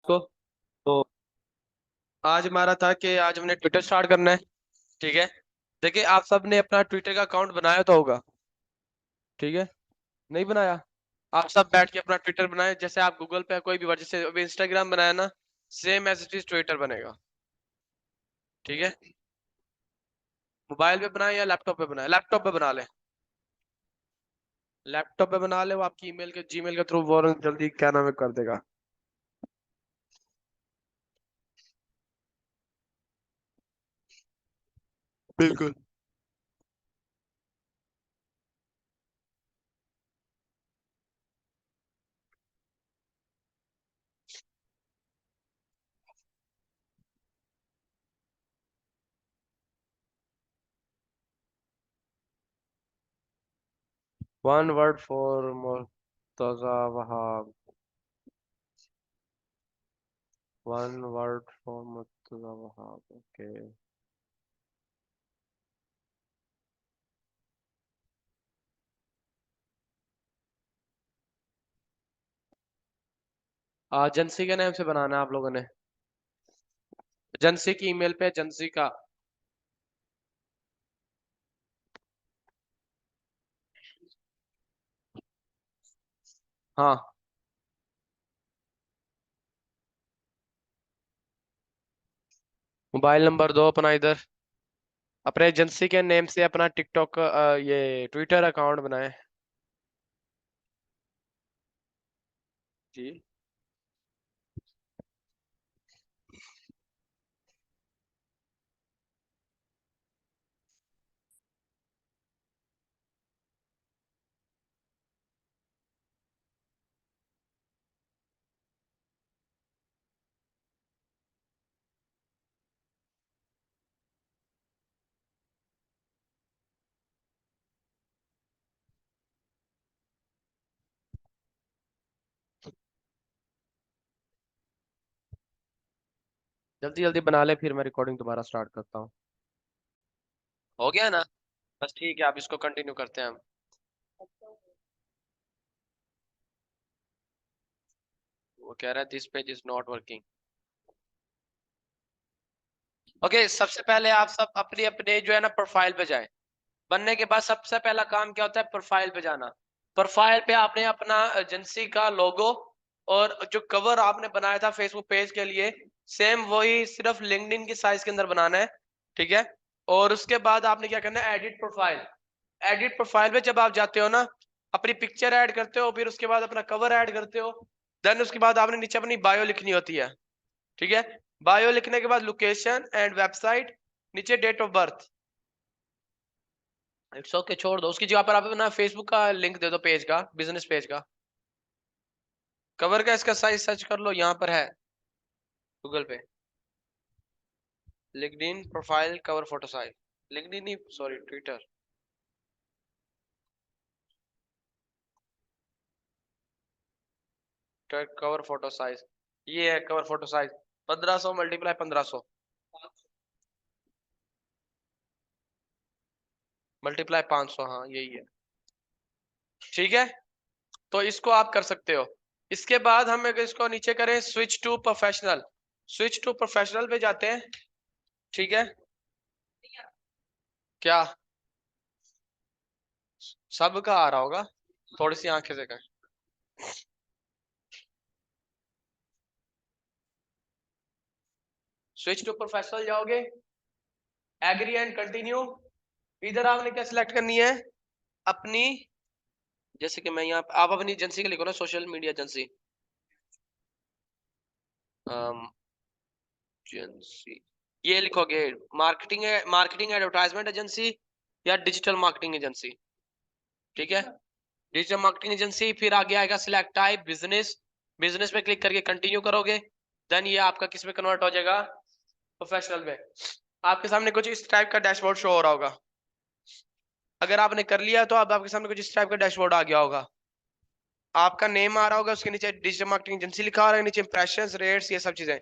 को तो आज हमारा था कि आज हमने ट्विटर स्टार्ट करना है। ठीक है। देखिए, आप सब ने अपना ट्विटर का अकाउंट बनाया तो होगा। ठीक है। नहीं बनाया? आप सब बैठ के अपना ट्विटर बनाए, जैसे आप गूगल पे कोई भी जैसे अभी इंस्टाग्राम बनाया ना, same as it is Twitter बनेगा। ठीक है। मोबाइल पे बनाए या लैपटॉप पे बनाए? लैपटॉप पे बना ले। लैपटॉप पे बना ले, वो आपकी ईमेल के जीमेल के थ्रू वो जल्दी क्या नाम है कर देगा। बिल्कुल। 1 word for Murtaza Wahab. 1 word for Murtaza Wahab. Okay. Agency के नाम से बनाना है आप लोगों ने। एजेंसी की ईमेल पे एजेंसी का। हाँ। मोबाइल नंबर दो अपना इधर। अपने एजेंसी के नेम से अपना टिकटॉक ये ट्विटर अकाउंट बनाए। जी। जल्दी जल्दी बना ले, फिर मैं रिकॉर्डिंग दोबारा स्टार्ट करता हूँ। हो गया ना? बस ठीक है, आप इसको कंटिन्यू करते हैं हम। वो कह रहा है this page is not working. Okay, सबसे पहले आप सब अपने अपने जो है ना प्रोफाइल पे जाएं। बनने के बाद सबसे पहला काम क्या होता है? प्रोफाइल पे जाना। प्रोफाइल पे आपने अपना एजेंसी का लोगो और जो कवर आपने बनाया था फेसबुक पेज के लिए, सेम वही सिर्फ लिंक्डइन की साइज के अंदर बनाना है। ठीक है। और उसके बाद आपने क्या करना है? Edit profile. एडिट प्रोफाइल पे जब आप जाते हो ना, अपनी पिक्चर ऐड करते हो, फिर उसके बाद अपना कवर ऐड करते हो। देन उसके बाद आपने नीचे अपनी बायो लिखनी होती है। ठीक है। बायो लिखने के बाद लोकेशन एंड वेबसाइट, नीचे date of birth. It's okay, छोड़ दो उसकी जगह पर आप ना फेसबुक का लिंक दे दो, पेज का, बिजनेस पेज का। कवर का इसका साइज सर्च कर लो, यहाँ पर है गूगल पे। LinkedIn profile cover photo size. LinkedIn नहीं, sorry, Twitter. Cover photo size. ये है cover photo size. 1500 multiply 1500 multiply 500, हाँ यही है। ठीक है। तो इसको आप कर सकते हो। इसके बाद हम अगर इसको नीचे करें, switch to professional. Switch to professional पे जाते हैं। ठीक है। क्या? सबका आ रहा होगा, थोड़ी सी आंखें से कर। स्विच टू प्रोफेशनल जाओगे, एग्री एंड कंटिन्यू। इधर आपने क्या सिलेक्ट करनी है? अपनी, जैसे कि मैं यहाँ, आप अपनी एजेंसी के लिखो ना, सोशल मीडिया एजेंसी। एजेंसी, ये लिखोगे। मार्केटिंग, मार्केटिंग एडवर्टाइजमेंट एजेंसी या डिजिटल मार्केटिंग एजेंसी। ठीक है। डिजिटल मार्केटिंग एजेंसी, फिर आगे आएगा सिलेक्ट टाइप बिजनेस। बिजनेस पे क्लिक करके कंटिन्यू करोगे। देन ये आपका किस में कन्वर्ट हो जाएगा? प्रोफेशनल में। आपके सामने कुछ इस टाइप का डैशबोर्ड शो हो रहा होगा। अगर आपने कर लिया तो अब आपके सामने कुछ इस टाइप का डैशबोर्ड आ गया होगा। आपका नेम आ रहा होगा, उसके नीचे डिजिटल मार्केटिंग एजेंसी लिखा हो रहा है, नीचे इंप्रेशंस, रेट्स, ये सब चीजें।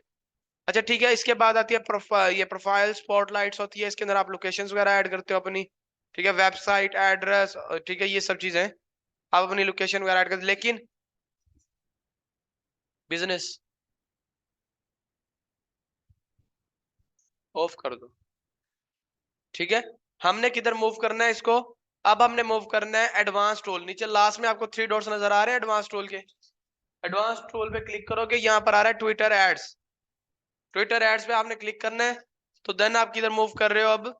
अच्छा ठीक है। इसके बाद आती है ये प्रोफाइल स्पॉटलाइट्स होती है, इसके अंदर आप लोकेशंस वगैरह ऐड करते हो अपनी। ठीक है। वेबसाइट एड्रेस, ठीक है, ये सब चीजें आप अपनी लोकेशन वगैरह ऐड करते, लेकिन बिजनेस ऑफ कर दो। ठीक है, हमने किधर मूव करना है इसको? अब हमने मूव करना है एडवांस टूल। नीचे लास्ट में आपको 3 डॉट्स नजर आ रहे हैं एडवांस टूल के। एडवांस टूल पे क्लिक करोगे, यहाँ पर आ रहा है ट्विटर एड्स। ट्विटर एड्स पे आपने क्लिक करना है। तो देन आप किधर मूव कर रहे हो अब?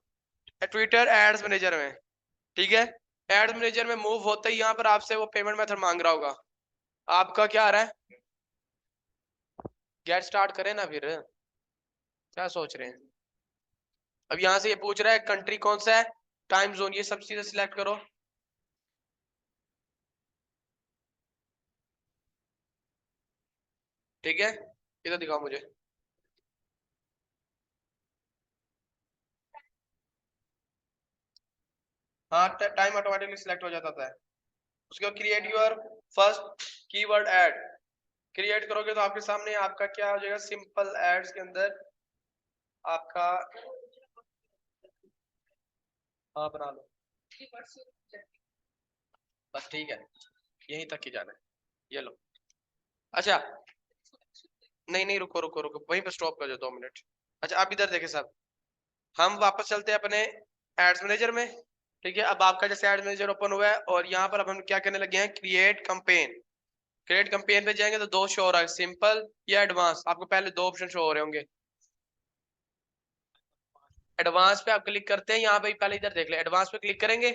ट्विटर एड्स मैनेजर में। ठीक है, एड्स मैनेजर में मूव होते ही यहाँ पर आपसे वो पेमेंट मेथड मांग रहा होगा। आपका क्या आ रहा है? गेट स्टार्ट करें ना फिर, क्या सोच रहे हैं? अब यहाँ से ये पूछ रहा है कंट्री कौन सा है, टाइम जोन, ये सब चीजें सिलेक्ट करो। ठीक है, इधर दिखाओ मुझे। हाँ, टाइम ऑटोमेटिकली सिलेक्ट हो जाता है। उसके बाद create your first keyword add. Create करोगे तो आपके सामने आपका क्या हो जाएगा, सिंपल एड्स के अंदर आपका। हाँ, बना लो बस, ठीक है, यहीं तक ही जाना है। ये लो। अच्छा, नहीं नहीं, रुको रुको रुको, वहीं पर स्टॉप कर दो 2 मिनट। अच्छा, आप इधर देखें साहब, हम वापस चलते हैं अपने एड्स मैनेजर में। ठीक है, अब आपका जैसे एड्स मैनेजर ओपन हुआ है और यहाँ पर अब हम क्या करने लगे हैं, क्रिएट कैंपेन। क्रिएट कैंपेन पे जाएंगे तो 2 शो हो रहा है, सिंपल या एडवांस। आपको पहले 2 ऑप्शन शो हो रहे होंगे। एडवांस पे आप क्लिक करते हैं, यहाँ पे पहले इधर देख ले, एडवांस पे क्लिक करेंगे,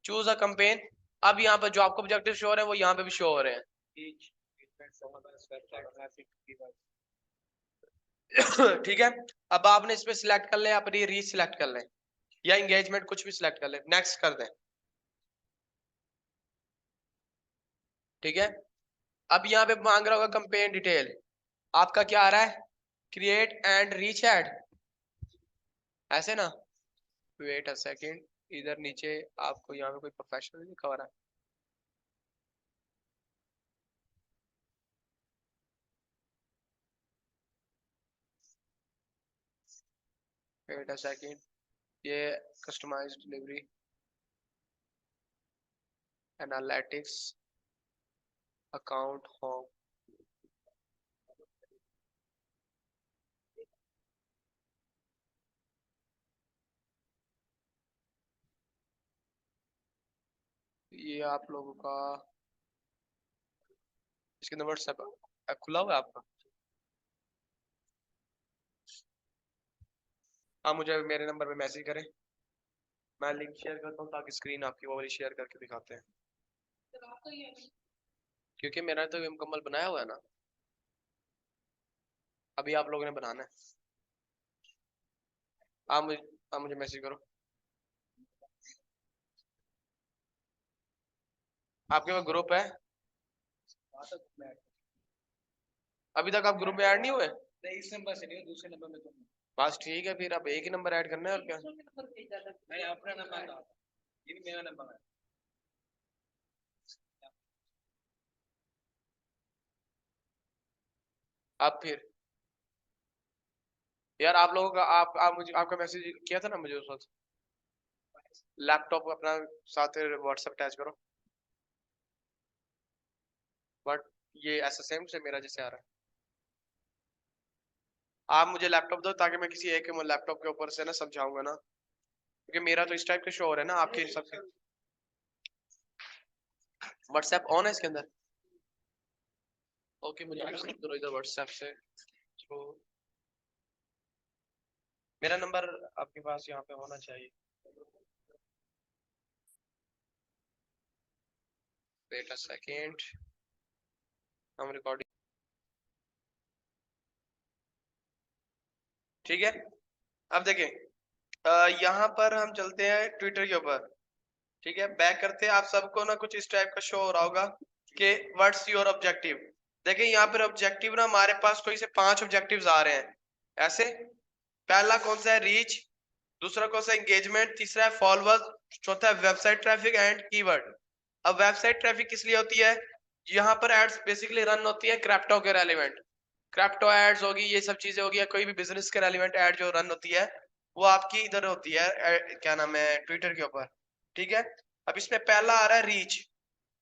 चूज अ कैंपेन। अब यहाँ पर जो आपको ऑब्जेक्टिव शो हो रहे हैं वो यहाँ पे भी शो हो रहे हैं। ठीक है, अब आपने इस पे सिलेक्ट कर ले, अपनी रीच सिलेक्ट कर ले या एंगेजमेंट, कुछ भी सिलेक्ट कर ले, नेक्स्ट कर दें। ठीक है, अब यहाँ पे मांग रहा होगा कैंपेन डिटेल। आपका क्या आ रहा है, क्रिएट एंड रीच एड, ऐसे ना। वेट अ सेकेंड, इधर नीचे आपको यहाँ पे कोई प्रोफेशनल लिखा हो रहा है, वेट अ सेकेंड, ये customised delivery analytics account home. ये आप लोगों का इसके अंदर व्हाट्सएप खुला हुआ है आपका? आप मुझे मेरे नंबर पे मैसेज करें, मैं लिंक शेयर करता हूँ ताकि स्क्रीन आपकी वो वाली शेयर करके दिखाते हैं, क्योंकि मेरा तो ये मुकम्मल बनाया हुआ है ना, अभी आप लोगों ने बनाना है। आप मुझे आप मुझे मैसेज करो। आपके पास ग्रुप है? अभी तक आप ग्रुप में ऐड नहीं हुए? नहीं, इस नंबर से नहीं, दूसरे नंबर में तो। बस ठीक है, फिर अब एक ही नंबर ऐड करना है और क्या। नहीं, अपना नंबर, ये मेरा नंबर है। अब फिर यार, आप लोगों का आप मुझे आपका मैसेज किया था ना मुझे उस वक्त। लैपटॉप अपना साथ व्हाट्सएप अटैच करो। बट ये ऐसा सेम से मेरा जैसे आ रहा है। आप मुझे लैपटॉप दो ताकि मैं किसी एक लैपटॉप के ऊपर से ना समझाऊंगा ना, क्योंकि मेरा तो इस टाइप का शो हो रहा है ना, आपके हिसाब से। व्हाट्सएप ऑन है इसके अंदर? ओके, मुझे मैसेज करो इधर व्हाट्सएप से। तो मेरा नंबर आपके पास यहाँ पे होना चाहिए। वेट अ सेकेंड, हम रिकॉर्डिंग। ठीक है, अब देखें, यहाँ पर हम चलते हैं ट्विटर के ऊपर। ठीक है, बैक करते हैं। आप सबको ना कुछ इस टाइप का शो हो रहा होगा कि व्हाट्स योर ऑब्जेक्टिव। देखिए यहाँ पर ऑब्जेक्टिव ना, हमारे पास कोई से 5 ऑब्जेक्टिव्स आ रहे हैं ऐसे। पहला कौन सा है, रीच। दूसरा कौन सा, एंगेजमेंट। तीसरा है फॉलोअर्स। चौथा है वेबसाइट ट्रैफिक एंड कीवर्ड। अब वेबसाइट ट्रैफिक किस लिए होती है? यहाँ पर एड्स बेसिकली रन होती है क्रिप्टो के रेलिवेंट। क्रिप्टो एड्स होगी, ये सब चीजें होगी, या कोई भी बिजनेस के रेलिवेंट एड जो रन होती है वो आपकी इधर होती है, क्या नाम है, ट्विटर के ऊपर। ठीक है, अब इसमें पहला आ रहा है रीच।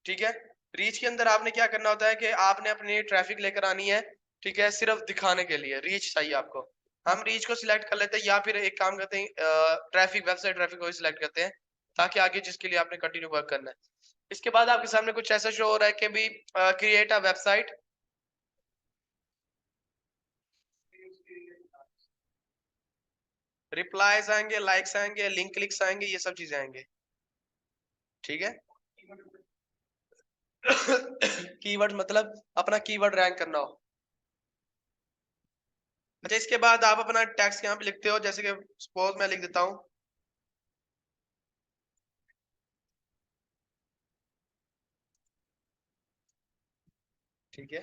ठीक है, रीच के अंदर आपने क्या करना होता है कि आपने अपनी ट्रैफिक लेकर आनी है। ठीक है, सिर्फ दिखाने के लिए रीच चाहिए आपको। हम रीच को सिलेक्ट कर लेते हैं या फिर एक काम करते हैं ट्रैफिक, वेबसाइट ट्रैफिक को सिलेक्ट करते हैं ताकि आगे जिसके लिए आपने कंटिन्यू वर्क करना है। इसके बाद आपके सामने कुछ ऐसा शो हो रहा है कि भी क्रिएट अ वेबसाइट, रिप्लाईज आएंगे, लाइक्स आएंगे, लिंक क्लिक्स आएंगे, ये सब चीजें आएंगे। ठीक है। कीवर्ड मतलब अपना कीवर्ड रैंक करना हो। अच्छा, इसके बाद आप अपना टेक्स्ट यहाँ पे लिखते हो, जैसे कि सपोज मैं लिख देता हूँ ठीक है,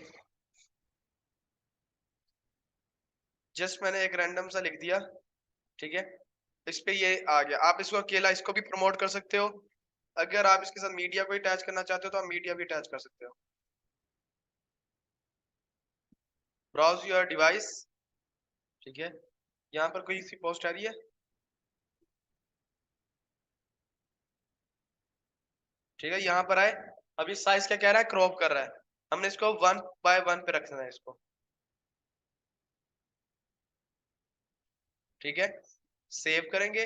जस्ट मैंने एक रैंडम सा लिख दिया। ठीक है, इस पे ये आ गया। आप इसको अकेला इसको भी प्रमोट कर सकते हो। अगर आप इसके साथ मीडिया को अटैच करना चाहते हो तो आप मीडिया भी अटैच कर सकते हो। Browse your device. ठीक है, यहाँ पर कोई सी पोस्ट आ रही है। ठीक है, यहाँ पर आए। अभी साइज क्या कह रहा है, क्रॉप कर रहा है। हमने इसको 1 by 1 पे रखना है इसको। ठीक है, सेव करेंगे।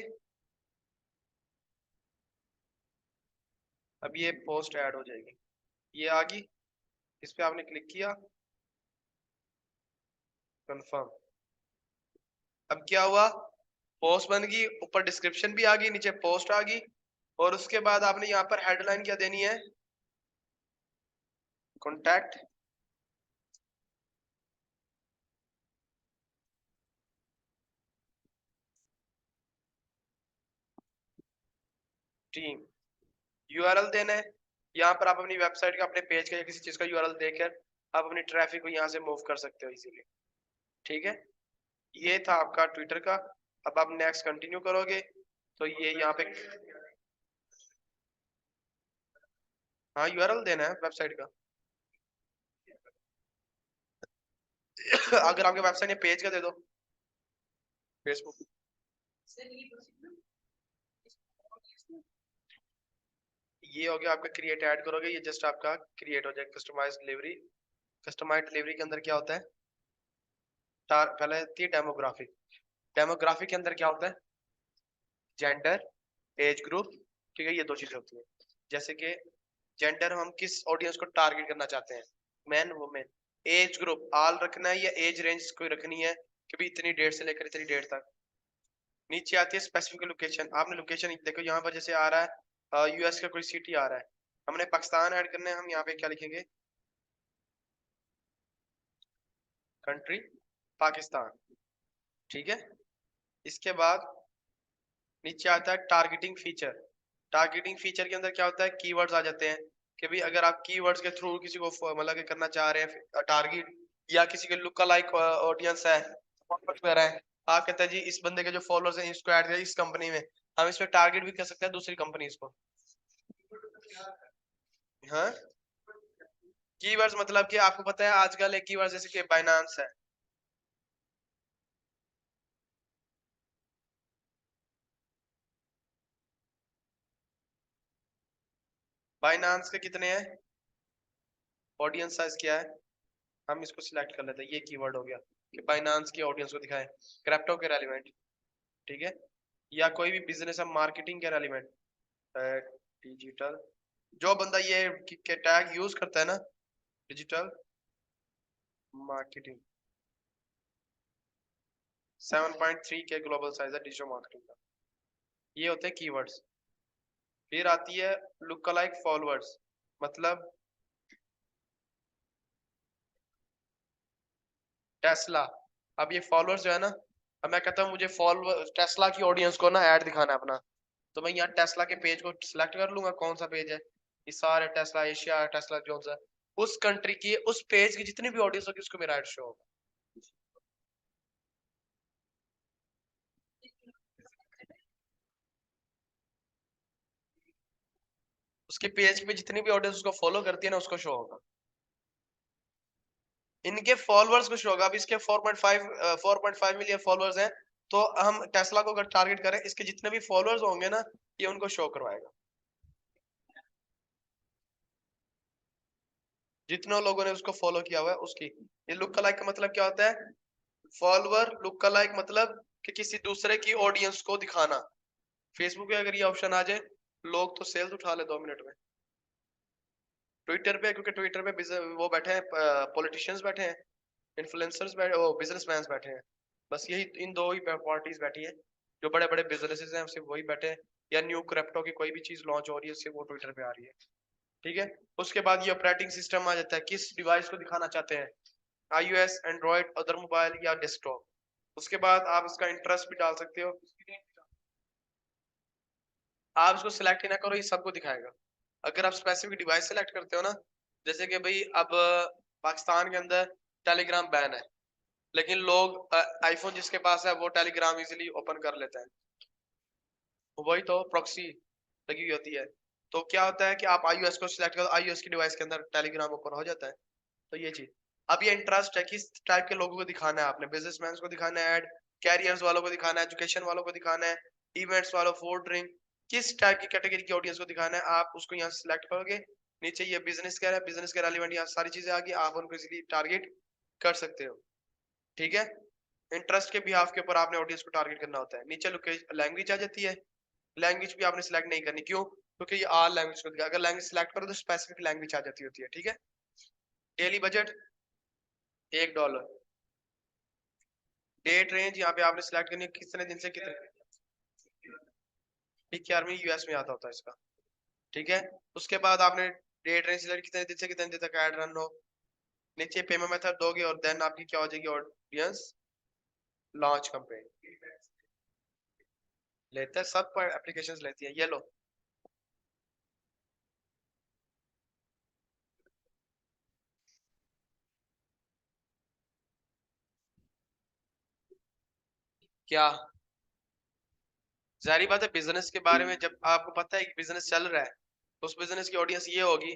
अब ये पोस्ट ऐड हो जाएगी, ये आ गई। इस पे आपने क्लिक किया, कंफर्म। अब क्या हुआ, पोस्ट बन गई, ऊपर डिस्क्रिप्शन भी आ गई, नीचे पोस्ट आ गई। और उसके बाद आपने यहाँ पर हेडलाइन क्या देनी है, कॉन्टैक्ट टीम, यूआरएल देना है। यहाँ पर आप अपनी वेबसाइट का, अपने पेज का या किसी चीज का यूआरएल देकर आप अपनी ट्रैफिक को यहाँ से मूव कर सकते हो इजीली। ठीक है, ये था आपका ट्विटर का। अब आप नेक्स्ट कंटिन्यू करोगे तो ये यहाँ पे, हाँ यूआरएल देना है वेबसाइट का। अगर आपके वेबसाइट या पेज का दे दो, फेसबुक। ये हो गया आपका क्रिएट, ऐड करोगे, ये जस्ट आपका क्रिएट हो जाएगा। कस्टमाइज डिलीवरी, कस्टमाइज डिलीवरी के अंदर क्या होता है, पहले आती है डेमोग्राफिक। डेमोग्राफिक के अंदर क्या होता है, जेंडर, एज ग्रुप। ठीक है, ये दो चीजें होती है। जैसे कि जेंडर, हम किस ऑडियंस को टारगेट करना चाहते हैं, man women. Age group all रखना है या एज रेंज कोई रखनी है कि भी इतनी डेट से लेकर इतनी डेट तक। नीचे आती है स्पेसिफिक लोकेशन। आपने लोकेशन देखो, यहाँ पर जैसे आ रहा है यूएस का कोई सिटी आ रहा है, हमने पाकिस्तान ऐड करना है। हम यहाँ पे क्या लिखेंगे, कंट्री पाकिस्तान। ठीक है, इसके बाद नीचे आता है टारगेटिंग फीचर। टारगेटिंग फीचर के अंदर क्या होता है, कीवर्ड्स आ जाते हैं कि भाई अगर आप कीवर्ड्स के थ्रू किसी को मतलब कि करना चाह रहे हैं टारगेट, या किसी के लुक लाइक ऑडियंस है, followers वगैरह है, आप कहते हैं जी इस बंदे के जो फॉलोअर्स हैं इसको ऐड करें इस कंपनी में। हम इस पे टारगेट भी कर सकते हैं दूसरी कंपनीज को। हाँ, कीवर्ड्स मतलब कि आपको पता है आजकल एक कीवर्ड जैसे कि बाइनांस है। बाइनांस के कितने हैं, ऑडियंस साइज क्या है, हम इसको सिलेक्ट कर लेते हैं। ये कीवर्ड हो गया कि बाइनांस की ऑडियंस को दिखाएं, क्रिप्टो के रेलिवेंट। ठीक है, या कोई भी बिजनेस है मार्केटिंग के रेलिवेंट, डिजिटल। जो बंदा ये के टैग यूज करता है ना, डिजिटल मार्केटिंग, 7.3 के ग्लोबल साइज है डिजिटल मार्केटिंग का। ये होते हैं कीवर्ड्स। फिर आती है लुक लाइक फॉलोअर्स, मतलब टेस्ला। अब ये फॉलोअर्स जो है ना, अब मैं कहता हूँ मुझे फॉलोअर टेस्ला की ऑडियंस को ना ऐड दिखाना है अपना, तो मैं यहाँ टेस्ला के पेज को सिलेक्ट कर लूंगा। कौन सा पेज है, ये सारे टेस्ला एशिया, टेस्ला जोन्स है। उस कंट्री की उस पेज की जितनी भी ऑडियंस होगी उसको मेरा ऐड शो होगा। उसके पेज पे जितनी भी ऑडियंस उसको फॉलो करती है ना उसको शो होगा, इनके फॉलोअर्स को शो होगा। अब इसके 4.5 मिलियन फॉलोअर्स हैं, तो हम टेस्ला को अगर टारगेट करें, इसके जितने भी फॉलोअर्स होंगे ना ये उनको शो करवाएगा। जितने लोगों ने उसको फॉलो किया हुआ है उसकी। ये लुक लाइक का मतलब क्या होता है, फॉलोअर लुक अलाइक मतलब कि किसी दूसरे की ऑडियंस को दिखाना। फेसबुक पे अगर ये ऑप्शन आ जाए, लोग तो सेल्स उठा ले 2 मिनट में। ट्विटर पे, क्योंकि ट्विटर पे वो बैठे हैं, पॉलिटिशियंस बैठे हैं, इन्फ्लुएंसर्स बैठे, वो बिजनेसमैन बैठे हैं। बस यही इन दो ही पार्टीज बैठी है, जो बड़े बड़े बिजनेसेस हैं सिर्फ वही बैठे हैं, या न्यू क्रिप्टो की कोई भी चीज लॉन्च हो रही है सिर्फ वो ट्विटर पे आ रही है। ठीक है, उसके बाद ये ऑपरेटिंग सिस्टम आ जाता है, किस डिवाइस को दिखाना चाहते हैं, iOS, एंड्रॉइड, अदर मोबाइल या डेस्कटॉप। उसके बाद आप इसका इंटरेस्ट भी डाल सकते हो। आप इसको सिलेक्ट ही ना करो, ये सबको दिखाएगा। अगर आप स्पेसिफिक डिवाइस सेलेक्ट करते हो ना, जैसे कि भाई अब पाकिस्तान के अंदर टेलीग्राम बैन है, लेकिन लोग आईफोन जिसके पास है वो टेलीग्राम इजीली ओपन कर लेते हैं, वही तो प्रॉक्सी लगी हुई होती है। तो क्या होता है कि आप iOS को सिलेक्ट करो, iOS की डिवाइस के अंदर टेलीग्राम ओपन हो जाता है। तो ये चीज, अब ये इंटरेस्ट है, किस टाइप के लोगों को दिखाना है आपने, बिजनेसमैन को दिखाना है ऐड, कैरियर्स वालों को दिखाना है, एजुकेशन वालों को दिखाना है, इवेंट्स वालों, फूड ड्रिंक, किस टाइप की कैटेगरी की ऑडियंस को दिखाना है, आप उसको यहाँ सिलेक्ट करोगे। नीचे ये बिजनेस कह रहा है, बिजनेस के रेलिवेंट यहाँ सारी चीजें आ गई, आप उनको इजीली टारगेट कर सकते हो। ठीक है, इंटरेस्ट के बिहाफ के ऊपर आपने ऑडियंस को टारगेट करना होता है। नीचे लैंग्वेज आ जाती है, लैंग्वेज भी आपने सिलेक्ट नहीं करनी, क्यों? क्योंकि ये ऑल लैंग्वेज को दिखा, अगर लैंग्वेज सिलेक्ट करो तो स्पेसिफिक लैंग्वेज आ जाती होती है। ठीक है, डेली बजट $1, डेट रेंज यहाँ पे आपने सिलेक्ट करनी है, कितने दिन से कितने, 11वीं यूएस में आता होता है इसका। ठीक है, उसके बाद आपने डेट रेंज सिलेक्ट, कितने दिन से कितने दिन तक ऐड रन हो। नीचे पेमेंट मेथड दोगे और देन आपकी क्या हो जाएगी, ऑडियंस लॉन्च कैंपेन लेते हैं, सब पर एप्लीकेशंस लेती है। ये लो, क्या जारी बात है, बिजनेस के बारे में जब आपको पता है कि बिजनेस चल रहा है तो उस बिजनेस की ऑडियंस ये होगी,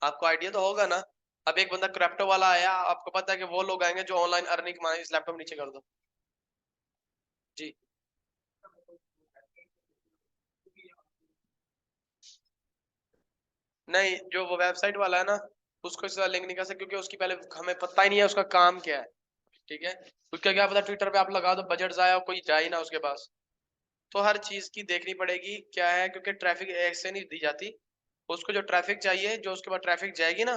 आपको आइडिया तो होगा ना। अब एक बंदा क्रिप्टो वाला आया, आपको पता है कि वो लोग आएंगे जो ऑनलाइन अर्निंग कमाएंगे। इस लैपटॉप नीचे कर दो जी। नहीं, जो वो वेबसाइट वाला है ना, उसको इसका लिंक नहीं कर सकते, क्योंकि उसकी पहले हमें पता ही नहीं है उसका काम क्या है। ठीक है, उसका क्या पता ट्विटर पे आप लगा दो, बजट जाए और कोई जाए ना उसके पास। तो हर चीज की देखनी पड़ेगी क्या है, क्योंकि ट्रैफिक ऐसे नहीं दी जाती। उसको जो ट्रैफिक चाहिए, जो उसके बाद ट्रैफिक जाएगी ना,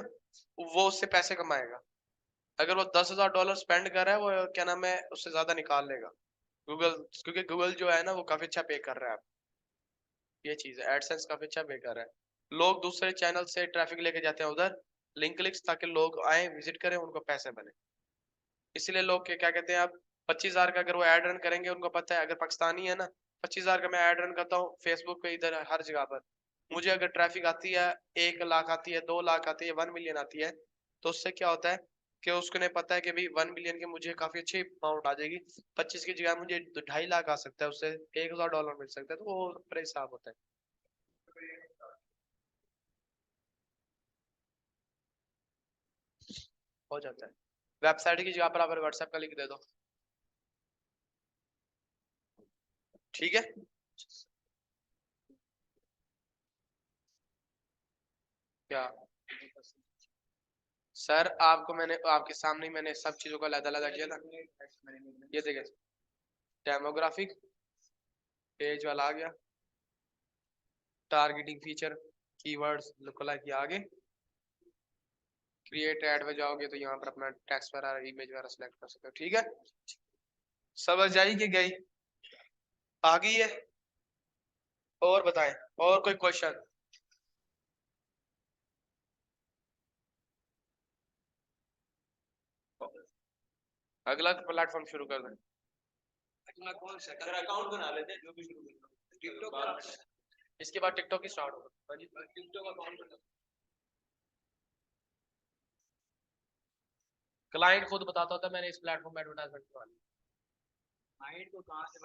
वो उससे पैसे कमाएगा। अगर वो $10,000 स्पेंड कर रहा है, वो क्या नाम है, उससे ज्यादा निकाल लेगा गूगल, क्योंकि गूगल जो है ना वो काफी अच्छा पे कर रहा है। ये चीज है, एडसेंस काफी अच्छा पे कर रहा है। लोग दूसरे चैनल से ट्रैफिक लेके जाते हैं उधर, लिंक क्लिक्स, ताकि लोग आए विजिट करें, उनको पैसे बने। इसलिए लोग क्या कहते हैं, अब 25,000 का अगर वो ऐड रन करेंगे, उनको पता है अगर पाकिस्तानी है ना, 25,000 का मैं ऐड रन करता हूँ फेसबुक पे, इधर हर जगह पर मुझे अगर ट्रैफिक आती है, 1 लाख आती है, 2 लाख आती है, 1 मिलियन आती है, तो उससे क्या होता है कि उसको ने पता है कि भाई 1 मिलियन की मुझे काफी अच्छी अमाउंट आ जाएगी, 25 की जगह मुझे 2.5 लाख आ सकता है, उससे $1,000 मिल सकता है, तो वो बड़ा हिसाब होता है। हो जाता है। वेबसाइट की जगह पर आप व्हाट्सएप का लिंक दे दो। ठीक है, क्या सर, आपको मैंने आपके सामने ही मैंने सब चीजों का अलग अलग किया था। ये देखिए, डेमोग्राफिक पेज वाला आ गया, टारगेटिंग फीचर, कीवर्ड्स, लुकअलाइक, ये आगे क्रिएट ऐड में जाओगे तो यहाँ पर अपना टेक्स्ट वगैरह, इमेज वगैरह सेलेक्ट कर सकते हो। ठीक है, समझ आई कि गई, आ गई है? और बताएं, और कोई क्वेश्चन? अगला प्लेटफॉर्म शुरू कर दें। अगला कौन सा, अकाउंट बना लेते हैं, जो भी शुरू करना टिकटॉक, इसके बाद टिकटॉक ही स्टार्ट होगा। टिकटॉक अकाउंट क्लाइंट खुद बताता होता है मैंने इस प्लेटफॉर्म में एडवर्टाइजमेंट करवानी। क्लाइंट को कहाँ से